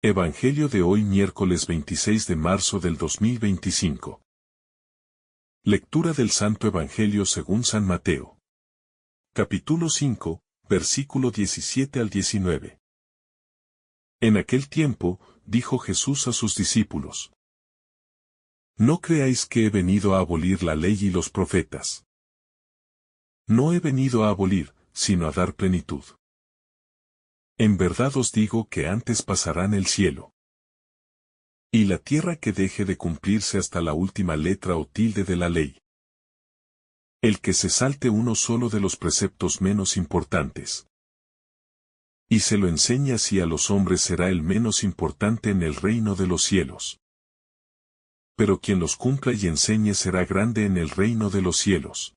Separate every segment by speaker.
Speaker 1: Evangelio de hoy miércoles 26 de marzo del 2025. Lectura del Santo Evangelio según San Mateo. Capítulo 5, versículo 17 al 19. En aquel tiempo, dijo Jesús a sus discípulos: No creáis que he venido a abolir la ley y los profetas. No he venido a abolir, sino a dar plenitud. En verdad os digo que antes pasarán el cielo y la tierra que deje de cumplirse hasta la última letra o tilde de la ley. El que se salte uno solo de los preceptos menos importantes y se lo enseñe así a los hombres será el menos importante en el reino de los cielos. Pero quien los cumpla y enseñe será grande en el reino de los cielos.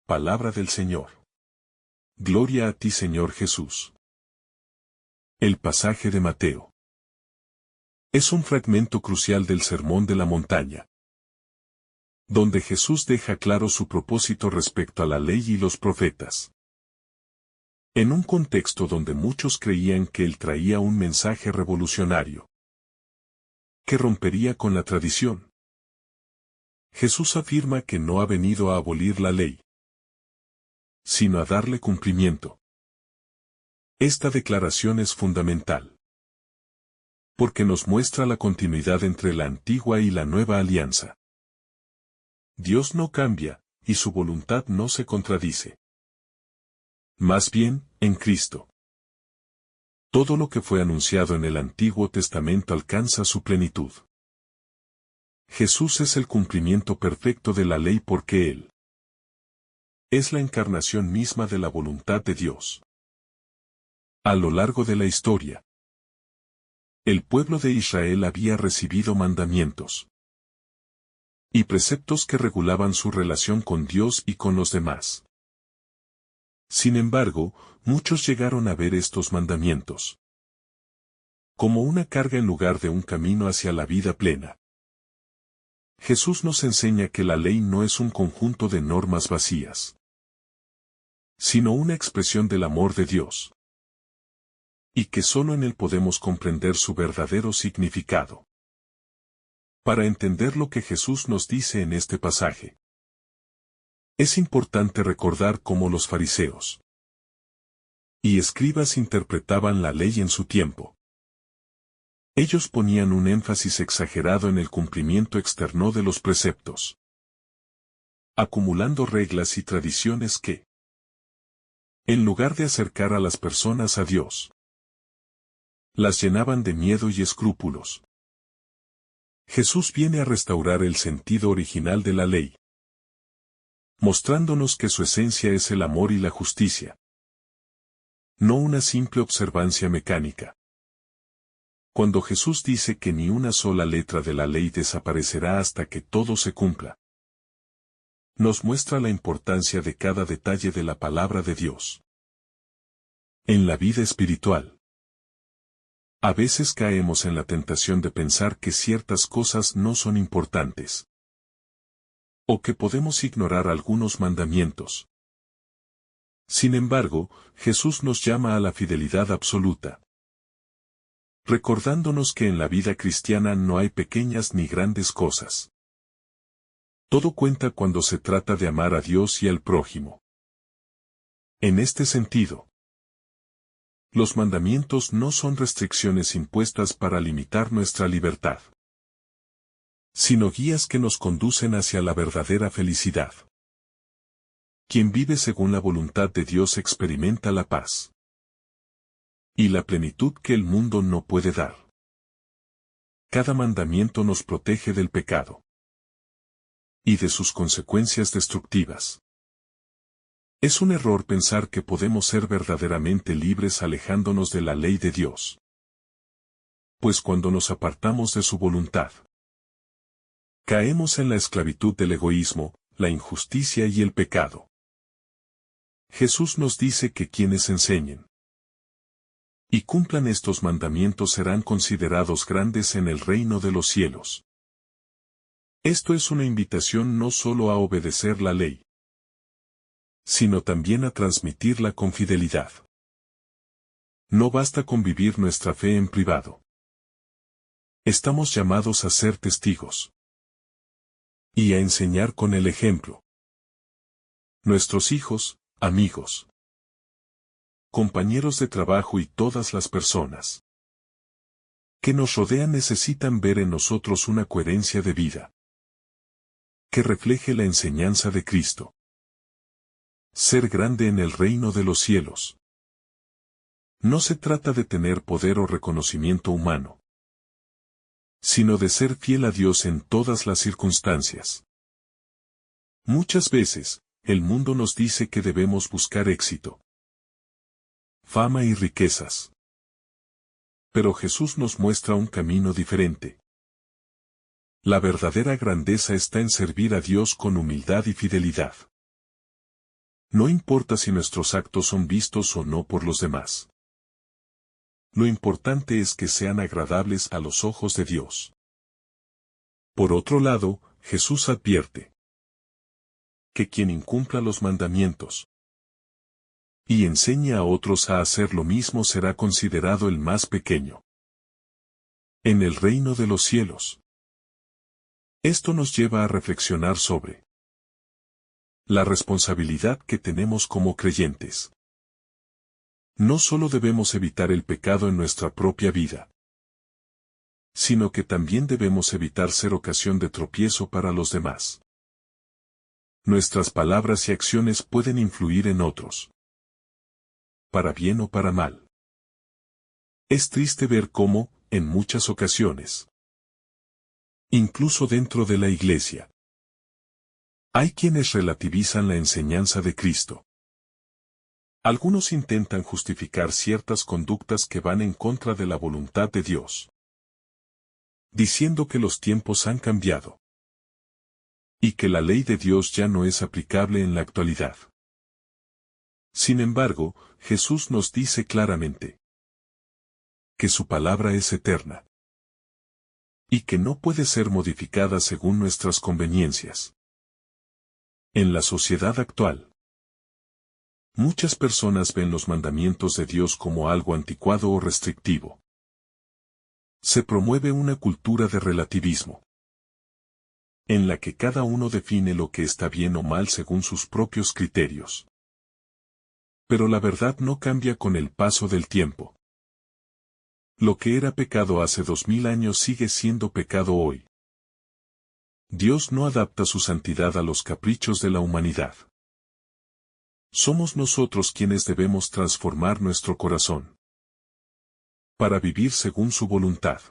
Speaker 1: Palabra del Señor. Gloria a ti, Señor Jesús. El pasaje de Mateo es un fragmento crucial del Sermón de la Montaña, donde Jesús deja claro su propósito respecto a la ley y los profetas. En un contexto donde muchos creían que él traía un mensaje revolucionario, que rompería con la tradición, Jesús afirma que no ha venido a abolir la ley, sino a darle cumplimiento. Esta declaración es fundamental, porque nos muestra la continuidad entre la antigua y la nueva alianza. Dios no cambia, y su voluntad no se contradice. Más bien, en Cristo, todo lo que fue anunciado en el Antiguo Testamento alcanza su plenitud. Jesús es el cumplimiento perfecto de la ley porque Él es la encarnación misma de la voluntad de Dios. A lo largo de la historia, el pueblo de Israel había recibido mandamientos y preceptos que regulaban su relación con Dios y con los demás. Sin embargo, muchos llegaron a ver estos mandamientos como una carga en lugar de un camino hacia la vida plena. Jesús nos enseña que la ley no es un conjunto de normas vacías, sino una expresión del amor de Dios, y que solo en él podemos comprender su verdadero significado. Para entender lo que Jesús nos dice en este pasaje, es importante recordar cómo los fariseos y escribas interpretaban la ley en su tiempo. Ellos ponían un énfasis exagerado en el cumplimiento externo de los preceptos, acumulando reglas y tradiciones que, en lugar de acercar a las personas a Dios, las llenaban de miedo y escrúpulos. Jesús viene a restaurar el sentido original de la ley, mostrándonos que su esencia es el amor y la justicia, no una simple observancia mecánica. Cuando Jesús dice que ni una sola letra de la ley desaparecerá hasta que todo se cumpla, nos muestra la importancia de cada detalle de la palabra de Dios. En la vida espiritual, a veces caemos en la tentación de pensar que ciertas cosas no son importantes, o que podemos ignorar algunos mandamientos. Sin embargo, Jesús nos llama a la fidelidad absoluta, recordándonos que en la vida cristiana no hay pequeñas ni grandes cosas. Todo cuenta cuando se trata de amar a Dios y al prójimo. En este sentido, los mandamientos no son restricciones impuestas para limitar nuestra libertad, sino guías que nos conducen hacia la verdadera felicidad. Quien vive según la voluntad de Dios experimenta la paz y la plenitud que el mundo no puede dar. Cada mandamiento nos protege del pecado y de sus consecuencias destructivas. Es un error pensar que podemos ser verdaderamente libres alejándonos de la ley de Dios, pues cuando nos apartamos de su voluntad, caemos en la esclavitud del egoísmo, la injusticia y el pecado. Jesús nos dice que quienes enseñen y cumplan estos mandamientos serán considerados grandes en el reino de los cielos. Esto es una invitación no solo a obedecer la ley, sino también a transmitirla con fidelidad. No basta con vivir nuestra fe en privado. Estamos llamados a ser testigos. Y a enseñar con el ejemplo. Nuestros hijos, amigos, compañeros de trabajo y todas las personas que nos rodean necesitan ver en nosotros una coherencia de vida que refleje la enseñanza de Cristo. Ser grande en el reino de los cielos. No se trata de tener poder o reconocimiento humano, sino de ser fiel a Dios en todas las circunstancias. Muchas veces, el mundo nos dice que debemos buscar éxito, fama y riquezas. Pero Jesús nos muestra un camino diferente. La verdadera grandeza está en servir a Dios con humildad y fidelidad. No importa si nuestros actos son vistos o no por los demás. Lo importante es que sean agradables a los ojos de Dios. Por otro lado, Jesús advierte que quien incumpla los mandamientos y enseña a otros a hacer lo mismo será considerado el más pequeño en el reino de los cielos. Esto nos lleva a reflexionar sobre la responsabilidad que tenemos como creyentes. No solo debemos evitar el pecado en nuestra propia vida, sino que también debemos evitar ser ocasión de tropiezo para los demás. Nuestras palabras y acciones pueden influir en otros, para bien o para mal. Es triste ver cómo, en muchas ocasiones, incluso dentro de la iglesia, hay quienes relativizan la enseñanza de Cristo. Algunos intentan justificar ciertas conductas que van en contra de la voluntad de Dios, diciendo que los tiempos han cambiado y que la ley de Dios ya no es aplicable en la actualidad. Sin embargo, Jesús nos dice claramente que su palabra es eterna y que no puede ser modificada según nuestras conveniencias. En la sociedad actual, muchas personas ven los mandamientos de Dios como algo anticuado o restrictivo. Se promueve una cultura de relativismo, en la que cada uno define lo que está bien o mal según sus propios criterios. Pero la verdad no cambia con el paso del tiempo. Lo que era pecado hace 2000 años sigue siendo pecado hoy. Dios no adapta su santidad a los caprichos de la humanidad. Somos nosotros quienes debemos transformar nuestro corazón para vivir según su voluntad.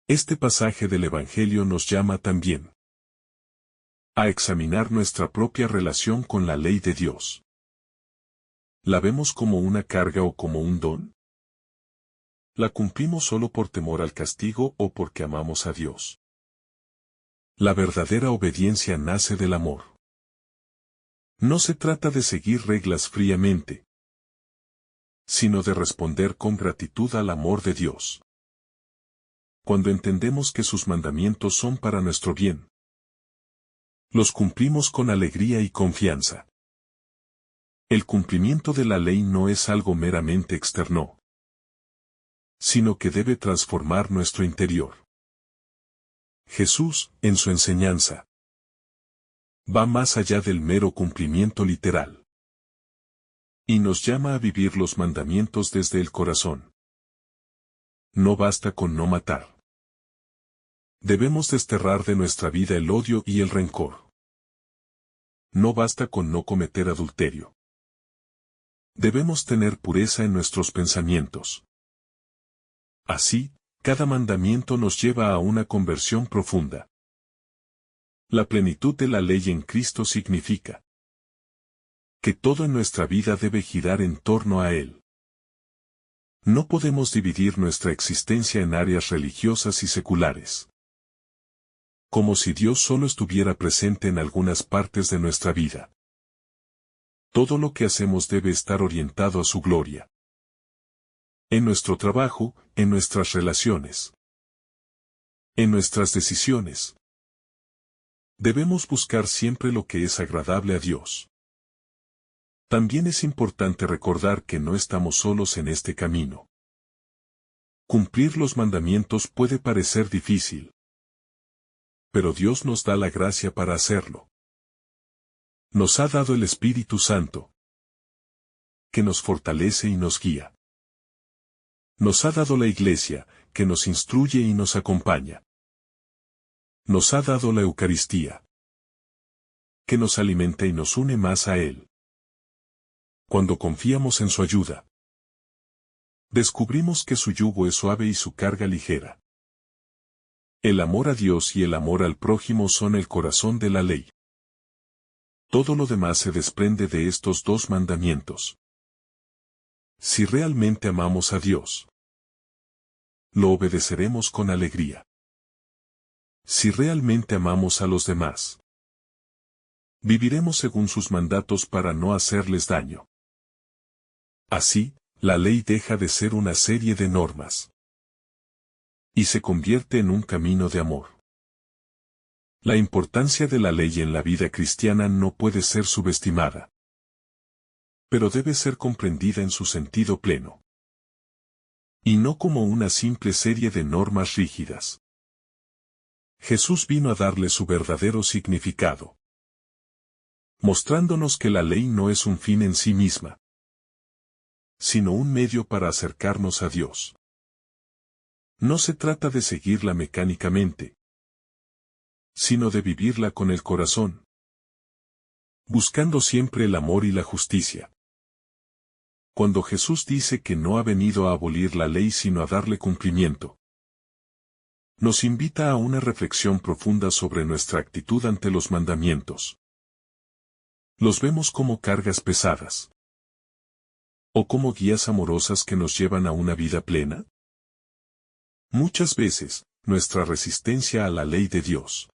Speaker 1: Este pasaje del Evangelio nos llama también a examinar nuestra propia relación con la ley de Dios. ¿La vemos como una carga o como un don? ¿La cumplimos solo por temor al castigo o porque amamos a Dios? La verdadera obediencia nace del amor. No se trata de seguir reglas fríamente, sino de responder con gratitud al amor de Dios. Cuando entendemos que sus mandamientos son para nuestro bien, los cumplimos con alegría y confianza. El cumplimiento de la ley no es algo meramente externo, sino que debe transformar nuestro interior. Jesús, en su enseñanza, va más allá del mero cumplimiento literal, y nos llama a vivir los mandamientos desde el corazón. No basta con no matar. Debemos desterrar de nuestra vida el odio y el rencor. No basta con no cometer adulterio. Debemos tener pureza en nuestros pensamientos. Así, cada mandamiento nos lleva a una conversión profunda. La plenitud de la ley en Cristo significa que todo en nuestra vida debe girar en torno a Él. No podemos dividir nuestra existencia en áreas religiosas y seculares, como si Dios solo estuviera presente en algunas partes de nuestra vida. Todo lo que hacemos debe estar orientado a su gloria. En nuestro trabajo, en nuestras relaciones, en nuestras decisiones. Debemos buscar siempre lo que es agradable a Dios. También es importante recordar que no estamos solos en este camino. Cumplir los mandamientos puede parecer difícil, pero Dios nos da la gracia para hacerlo. Nos ha dado el Espíritu Santo, que nos fortalece y nos guía. Nos ha dado la Iglesia, que nos instruye y nos acompaña. Nos ha dado la Eucaristía, que nos alimenta y nos une más a Él. Cuando confiamos en su ayuda, descubrimos que su yugo es suave y su carga ligera. El amor a Dios y el amor al prójimo son el corazón de la ley. Todo lo demás se desprende de estos dos mandamientos. Si realmente amamos a Dios, lo obedeceremos con alegría. Si realmente amamos a los demás, viviremos según sus mandatos para no hacerles daño. Así, la ley deja de ser una serie de normas y se convierte en un camino de amor. La importancia de la ley en la vida cristiana no puede ser subestimada, pero debe ser comprendida en su sentido pleno, y no como una simple serie de normas rígidas. Jesús vino a darle su verdadero significado, mostrándonos que la ley no es un fin en sí misma, sino un medio para acercarnos a Dios. No se trata de seguirla mecánicamente, sino de vivirla con el corazón, buscando siempre el amor y la justicia. Cuando Jesús dice que no ha venido a abolir la ley sino a darle cumplimiento, nos invita a una reflexión profunda sobre nuestra actitud ante los mandamientos. ¿Los vemos como cargas pesadas? ¿O como guías amorosas que nos llevan a una vida plena? Muchas veces, nuestra resistencia a la ley de Dios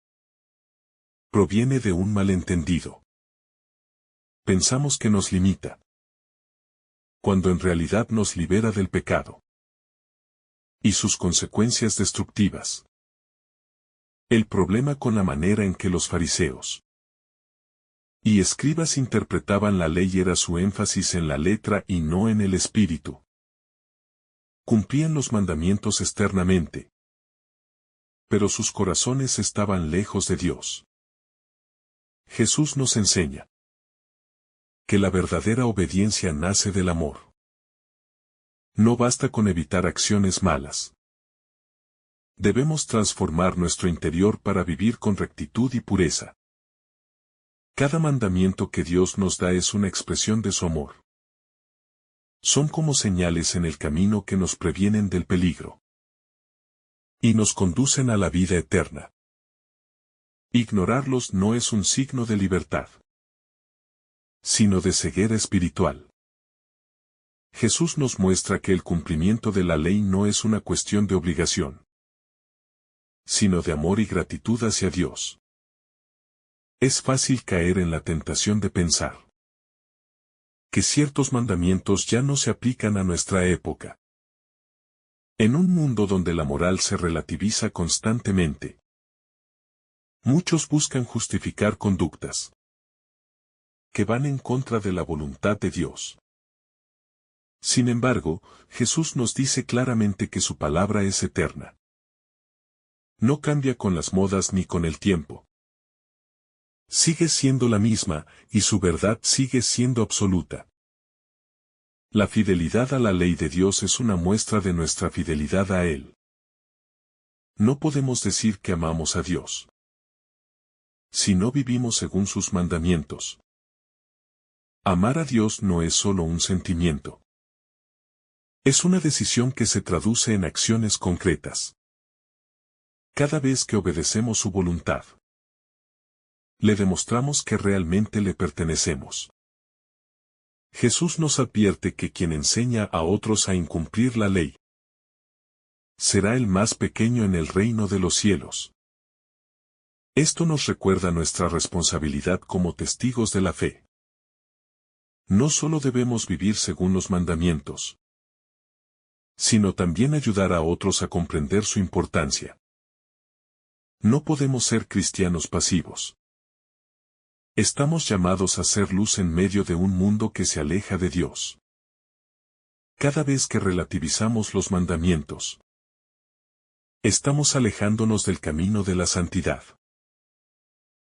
Speaker 1: proviene de un malentendido. Pensamos que nos limita, cuando en realidad nos libera del pecado y sus consecuencias destructivas. El problema con la manera en que los fariseos y escribas interpretaban la ley era su énfasis en la letra y no en el espíritu. Cumplían los mandamientos externamente, pero sus corazones estaban lejos de Dios. Jesús nos enseña que la verdadera obediencia nace del amor. No basta con evitar acciones malas. Debemos transformar nuestro interior para vivir con rectitud y pureza. Cada mandamiento que Dios nos da es una expresión de su amor. Son como señales en el camino que nos previenen del peligro y nos conducen a la vida eterna. Ignorarlos no es un signo de libertad, sino de ceguera espiritual. Jesús nos muestra que el cumplimiento de la ley no es una cuestión de obligación, sino de amor y gratitud hacia Dios. Es fácil caer en la tentación de pensar que ciertos mandamientos ya no se aplican a nuestra época. En un mundo donde la moral se relativiza constantemente, muchos buscan justificar conductas que van en contra de la voluntad de Dios. Sin embargo, Jesús nos dice claramente que su palabra es eterna. No cambia con las modas ni con el tiempo. Sigue siendo la misma, y su verdad sigue siendo absoluta. La fidelidad a la ley de Dios es una muestra de nuestra fidelidad a Él. No podemos decir que amamos a Dios si no vivimos según sus mandamientos. Amar a Dios no es solo un sentimiento. Es una decisión que se traduce en acciones concretas. Cada vez que obedecemos su voluntad, le demostramos que realmente le pertenecemos. Jesús nos advierte que quien enseña a otros a incumplir la ley será el más pequeño en el reino de los cielos. Esto nos recuerda nuestra responsabilidad como testigos de la fe. No solo debemos vivir según los mandamientos, sino también ayudar a otros a comprender su importancia. No podemos ser cristianos pasivos. Estamos llamados a ser luz en medio de un mundo que se aleja de Dios. Cada vez que relativizamos los mandamientos, estamos alejándonos del camino de la santidad.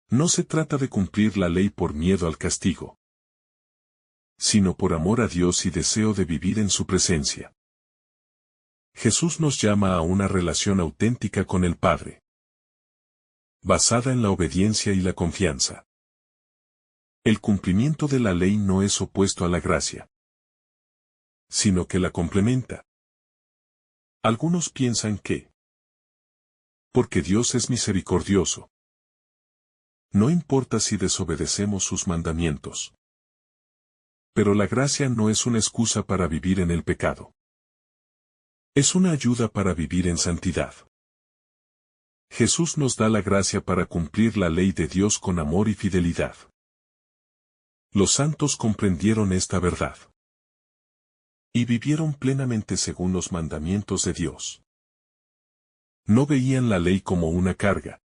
Speaker 1: No se trata de cumplir la ley por miedo al castigo, sino por amor a Dios y deseo de vivir en su presencia. Jesús nos llama a una relación auténtica con el Padre, basada en la obediencia y la confianza. El cumplimiento de la ley no es opuesto a la gracia, sino que la complementa. Algunos piensan que, porque Dios es misericordioso, no importa si desobedecemos sus mandamientos. Pero la gracia no es una excusa para vivir en el pecado. Es una ayuda para vivir en santidad. Jesús nos da la gracia para cumplir la ley de Dios con amor y fidelidad. Los santos comprendieron esta verdad y vivieron plenamente según los mandamientos de Dios. No veían la ley como una carga,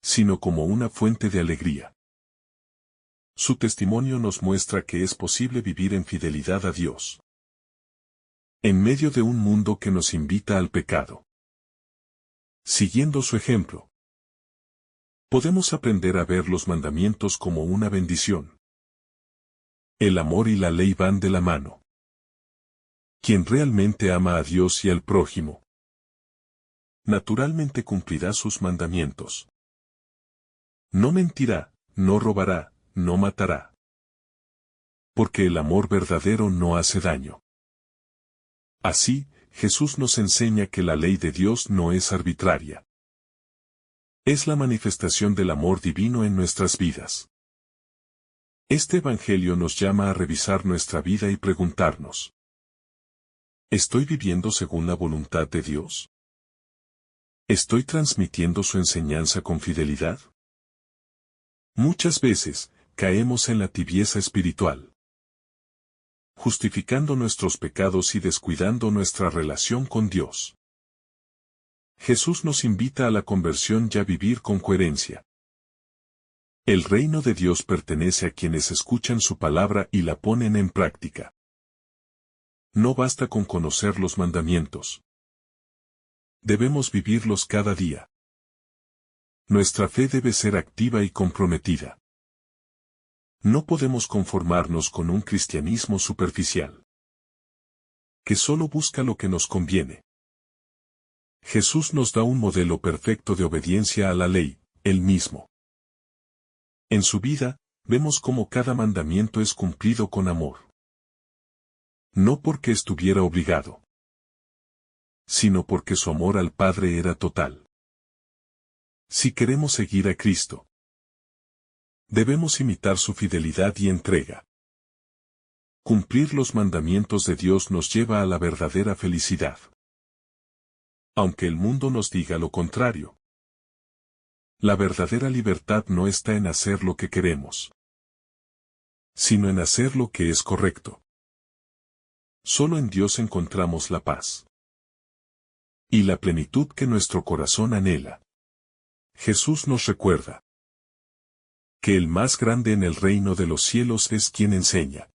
Speaker 1: sino como una fuente de alegría. Su testimonio nos muestra que es posible vivir en fidelidad a Dios, en medio de un mundo que nos invita al pecado. Siguiendo su ejemplo, podemos aprender a ver los mandamientos como una bendición. El amor y la ley van de la mano. Quien realmente ama a Dios y al prójimo, naturalmente cumplirá sus mandamientos. No mentirá, no robará, no matará. Porque el amor verdadero no hace daño. Así, Jesús nos enseña que la ley de Dios no es arbitraria. Es la manifestación del amor divino en nuestras vidas. Este Evangelio nos llama a revisar nuestra vida y preguntarnos: ¿estoy viviendo según la voluntad de Dios? ¿Estoy transmitiendo su enseñanza con fidelidad? Muchas veces, caemos en la tibieza espiritual, justificando nuestros pecados y descuidando nuestra relación con Dios. Jesús nos invita a la conversión y a vivir con coherencia. El reino de Dios pertenece a quienes escuchan su palabra y la ponen en práctica. No basta con conocer los mandamientos. Debemos vivirlos cada día. Nuestra fe debe ser activa y comprometida. No podemos conformarnos con un cristianismo superficial, que solo busca lo que nos conviene. Jesús nos da un modelo perfecto de obediencia a la ley, él mismo. En su vida, vemos cómo cada mandamiento es cumplido con amor. No porque estuviera obligado, sino porque su amor al Padre era total. Si queremos seguir a Cristo, debemos imitar su fidelidad y entrega. Cumplir los mandamientos de Dios nos lleva a la verdadera felicidad, aunque el mundo nos diga lo contrario. La verdadera libertad no está en hacer lo que queremos, sino en hacer lo que es correcto. Solo en Dios encontramos la paz y la plenitud que nuestro corazón anhela. Jesús nos recuerda que el más grande en el reino de los cielos es quien enseña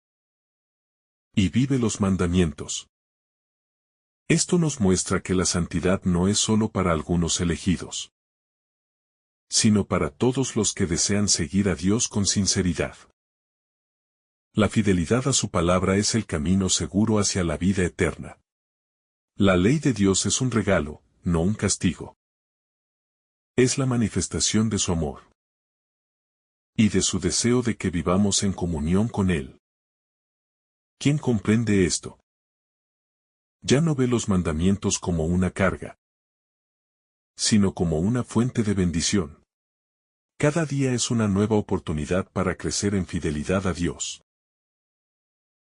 Speaker 1: y vive los mandamientos. Esto nos muestra que la santidad no es solo para algunos elegidos, sino para todos los que desean seguir a Dios con sinceridad. La fidelidad a su palabra es el camino seguro hacia la vida eterna. La ley de Dios es un regalo, no un castigo. Es la manifestación de su amor y de su deseo de que vivamos en comunión con Él. ¿Quién comprende esto? Ya no ve los mandamientos como una carga, sino como una fuente de bendición. Cada día es una nueva oportunidad para crecer en fidelidad a Dios.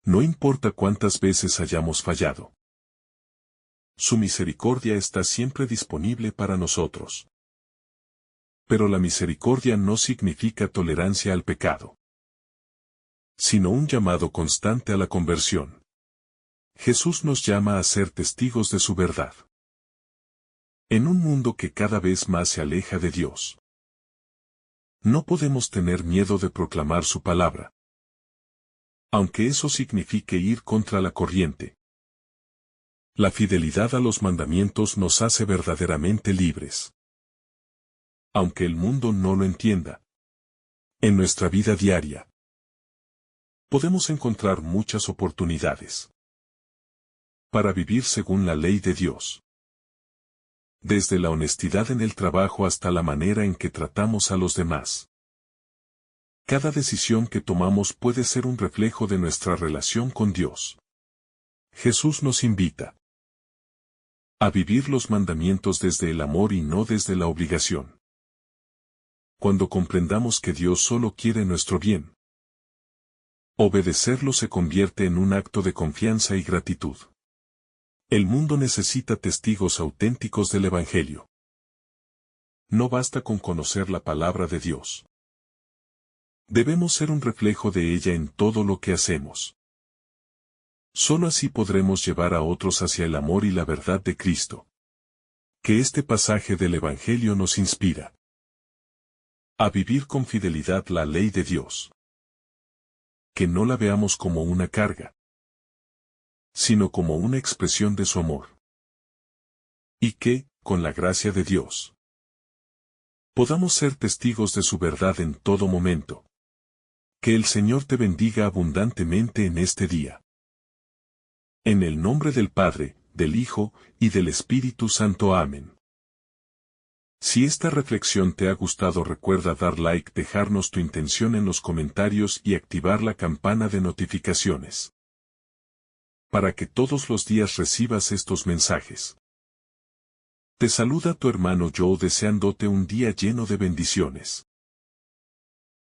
Speaker 1: No importa cuántas veces hayamos fallado. Su misericordia está siempre disponible para nosotros. Pero la misericordia no significa tolerancia al pecado, sino un llamado constante a la conversión. Jesús nos llama a ser testigos de su verdad. En un mundo que cada vez más se aleja de Dios, No podemos tener miedo de proclamar su palabra, aunque eso signifique ir contra la corriente. La fidelidad a los mandamientos nos hace verdaderamente libres. Aunque el mundo no lo entienda. En nuestra vida diaria, podemos encontrar muchas oportunidades para vivir según la ley de Dios. Desde la honestidad en el trabajo hasta la manera en que tratamos a los demás. Cada decisión que tomamos puede ser un reflejo de nuestra relación con Dios. Jesús nos invita a vivir los mandamientos desde el amor y no desde la obligación. Cuando comprendamos que Dios solo quiere nuestro bien, obedecerlo se convierte en un acto de confianza y gratitud. El mundo necesita testigos auténticos del Evangelio. No basta con conocer la palabra de Dios. Debemos ser un reflejo de ella en todo lo que hacemos. Solo así podremos llevar a otros hacia el amor y la verdad de Cristo. Que este pasaje del Evangelio nos inspira a vivir con fidelidad la ley de Dios. Que no la veamos como una carga, sino como una expresión de su amor. Y que, con la gracia de Dios, podamos ser testigos de su verdad en todo momento. Que el Señor te bendiga abundantemente en este día. En el nombre del Padre, del Hijo, y del Espíritu Santo. Amén. Si esta reflexión te ha gustado, recuerda dar like, dejarnos tu intención en los comentarios y activar la campana de notificaciones, para que todos los días recibas estos mensajes. Te saluda tu hermano Joe deseándote un día lleno de bendiciones.